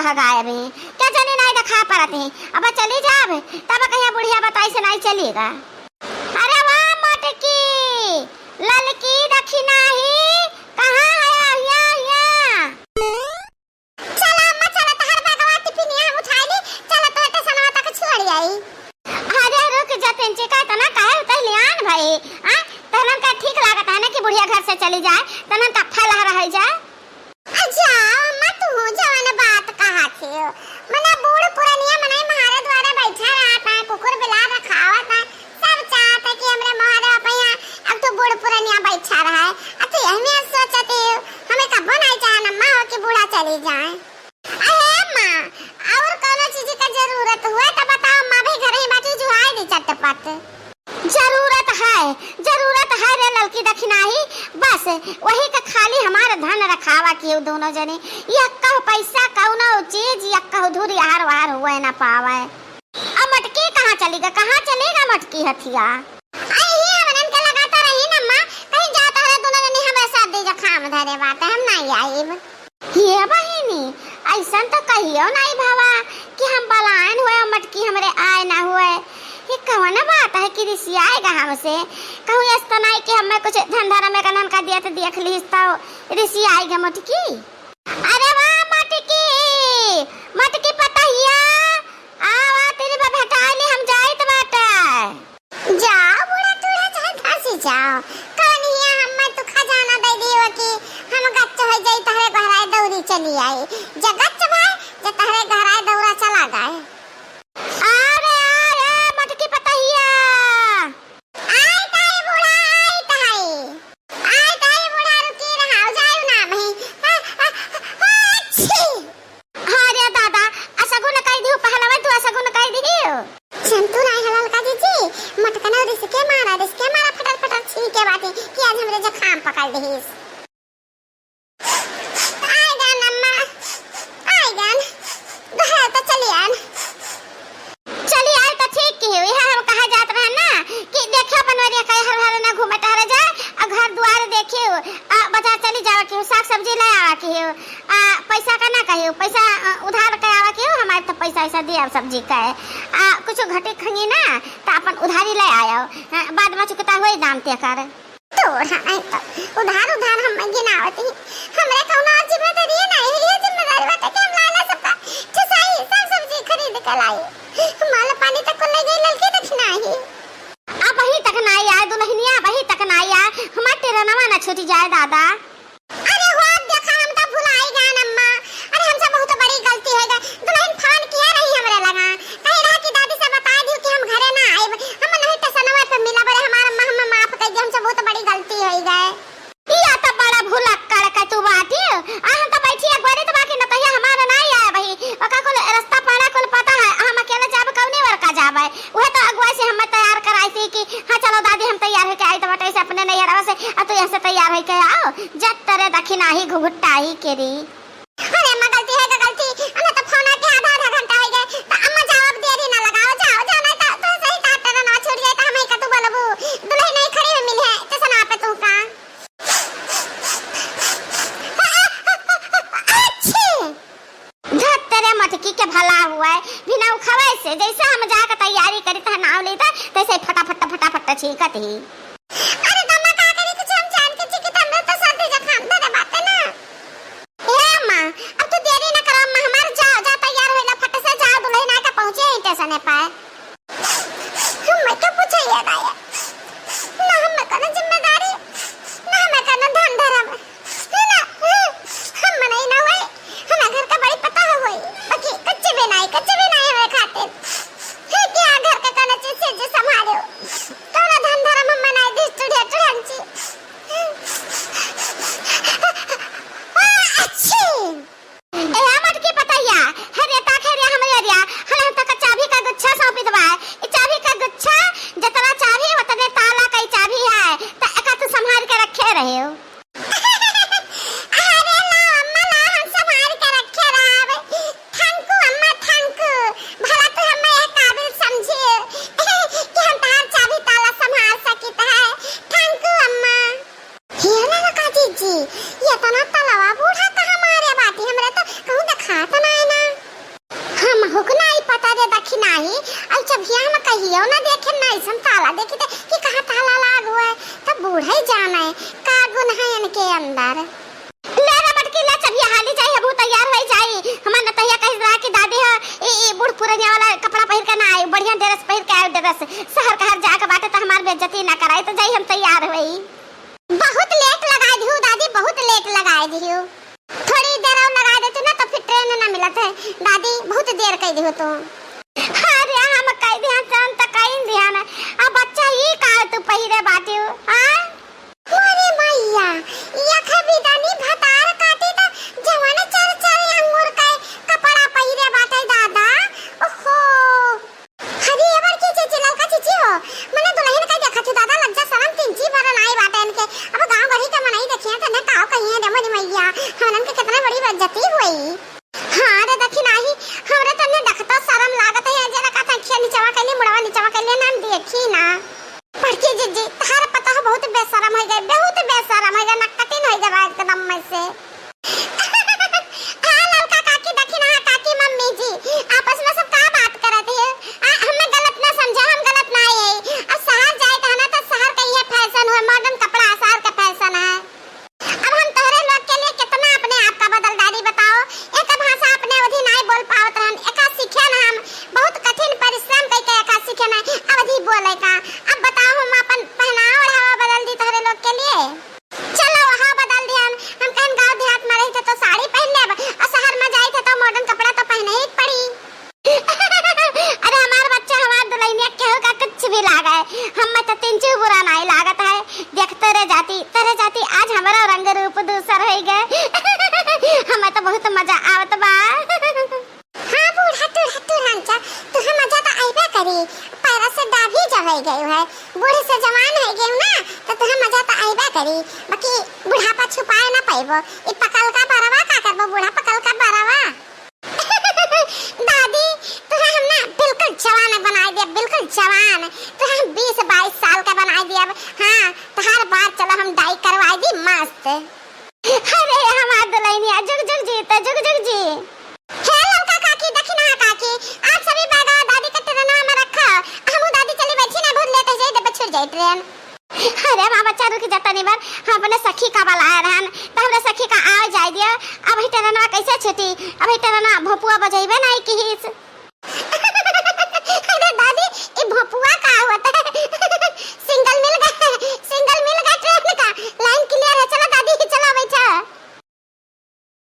लगाए भी क्या जाने नहीं दिखा पाते अब चली जाब तब कहिया बुढ़िया बताई से नहीं चलेगा। अरे वाह मटकी ललकी दखी नहीं कहाँ है यहाँ चला अम्मा चला तहर बगवा टिफिनिया हम उठा ली चला तो एते सनवा तक छोड़ आई। अरे रुक जा तेंचे का तना काहे उतैले आन भाई हां तनन का ठीक लागत है ना कि बुढ़िया घर से चली जाए तनन का फल रह जाए। अच्छा अम्मा तू जवान बात कहा थे मने बूढ़ पुरानिया मने महारे द्वारा बैठा रहता है कुकुर बिला रखावत है सब चाहते कि हमरे महारे अपया अब तो बूढ़ पुरानिया बैठा रहा है अब तो यही में सोचते हमें कब नहीं चाहे अम्मा हो कि बूढ़ा चली जाए। अरे अम्मा और कोनो चीज का जरूरत हुआ तो बताओ मां भी घर ही बैठी जुहाई दी चटपट। जरूरत है रे ललकी दखिनाही बस वही का खाली हमारा धन रखावा के दोनों जने यक्का पैसा कौनो चीज यक्का धुरी हार वार हुए ना पावे। अब मटकी कहां चलेगा मटकी हथिया आई ही हमन के लगाता रही ना मां कहीं जाता है दोनों जने हमें साथ दे जा खाम धरे बात हम नहीं आईब। ये बहिनी ऐसा तो कहियो नहीं भावा कि हम बलायन हुए मटकी हमरे आए ना हुए ये कौन बात है कि ऋषि आएगा हमसे कहूँ ऐसा नहीं कि हमें कुछ धंधा में कनन का दिया तो देख ली तो ऋषि आएगा मटकी। अरे वाह मटकी पतैया आवा तेरे बा भेटाली हम जाए तो बाटा जाओ बुढ़ा तूड़ा चाहे फांसी जाओ कनिया हमें तो खजाना दे दियो कि हम गच्च हो जाई तहरे घराए दौरी चली आई जगत भाई जे तहरे घराए दौरा चला गए। पैसा उधार के आवा के हमारे तो पैसा ऐसा दिया सब्जी का कुछ घटे खंगी ना तो अपन उधारी ले आयो बाद में चुकता हुए दाम ते कर तो उधार हम गिनावती हमरे कौनो जिम्मेदारी नहीं ये जिम्मेदारी बात है कि हम लाला सबका छसाई सब सब्जी खरीद के लाए माल पानी तक ले गई ललकी दक्षिणा ही अब ही तक ना आया दुल्हनिया अब ही तक ना आया हमारे तेरा नवा ना छूटी जाए दादा। तैयार है क्या आओ जब तेरे दखिना ही घुघुट्टा ही केरी। अरे अम्मा गलती है गलती अम्मा तो फोन के आधा घंटा हो गए तो अम्मा जवाब देरी ना लगाओ जाओ जाना तो सही ता तेरा ना छोड़ जाए तो हमें का तू बोलबू दुल्हन नहीं खड़ी में मिल है तो सना पे तू का अच्छे धत तेरे मटकी के भला हुआ है बिना उखवाए से जैसे हम जाकर तैयारी करी त नाव लेता तैसे फटाफट छीकत ही। चाबी का गुच्छा सौंपी दबा चाबी का गुच्छा जितना चाबी हमार बेइज्जती ना कराई तो जाई हम तैयार होई। बहुत लेट लगा दियो दादी, बहुत लेट लगा दियो। थोड़ी देर और लगा देती ना तो फिर ट्रेन ना मिलत है दादी, बहुत देर कर दियो तो। अरे हम कई ध्यान जान त कई ध्यान अब बच्चा ही का तू पहिरे बाटियो। हां अरे मैया या खबीदानी भतार काटी त जवान चर चर अंगूर का कपड़ा पहिरे बाटे दादा। ओहो हरी एबर की चीची ललका चीची हो मने दुल्हन का देखा छु दादा, लज्जा शरम तिंची पर नाई बाटे इनके। अब गांव गढ़ी के मनाई देखिए त न काव कहिए रे मोरी मैया हमन के कितना बड़ी बेइज्जती हुई। हां रे देखी नाही हमरे तने देखता शरम लागत है जरा का तखिया नीचवा के लिए मुड़वा नीचवा के लिए नाम देखी ना पड़की जीजी तार पता हो बहुत बेशरम है गए, बहुत बेशरम है ना कटिन हो गए एकदम में से। हां ललका काकी देखी ना काकी मम्मी जी आपस में सब का बात करत है। हमें गलत ना समझा, हम गलत ना है। अब शहर जाए त ना तो शहर का ये फैशन है, मॉडर्न कपड़ा शहर का फैशन है। अब हम तोहरे लोग के लिए कितना अपने आप का बदलदारी बताओ। एक भाषा अपने अवधि नहीं बोल पावत रहन, एका सीखे ना हम बहुत कठिन परिश्रम करके एका सीखे ना अवधि बोले का। अब बताओ हम अपन पहनावा ओढ़ावा बदल दी तोहरे लोग के लिए। चलो वहां बदल दी हम कहन गांव देहात में रही तो साड़ी पहन लेब और शहर में जाई तो मॉडर्न कपड़ा तो पहने ही पड़ी। अरे हमार बच्चा हमार दुल्हनिया केहू का कुछ भी लागे हम तो तिंचू बुरा नहीं लागत है। देखते रह जाती आज हमारा रंग रूप दूसर हो गए। हमें तो बहुत मजा आवत बा। हां बूढ़ा तू हंचा तू मजा तो आइबे करी, पैरा से डाभी जब हो गई है, बूढ़े से जवान हो गई ना तो तुह मजा तो आइबे करी। बाकी बुढ़ापा छुपाए ना पाइबो, ई पकल का बरवा का करबो बुढ़ा पकल का बरवा। दादी तुह हम ना बिल्कुल जवान बना दिया, बिल्कुल जवान तुह हम 20-22 साल का बना दिया। हां तोहार बात चलो हम डाई करवा दी मस्त। अरे हमार दुल्हनिया जुग जुग जी। हे ललका काकी देखी ना काकी आप सभी बैठो दादी के ट्रेन में रखो, हम दादी चली बैठी ना बहुत लेट हो जाए दबे छूट जाए ट्रेन। अरे मां बच्चा रुक जाता नहीं बार हम अपने सखी का बुलाया रहन तो हमरे सखी का आ जाए दिया। अब ट्रेन कैसे छूटी, अब ट्रेन भोपुआ बजाइबे नहीं की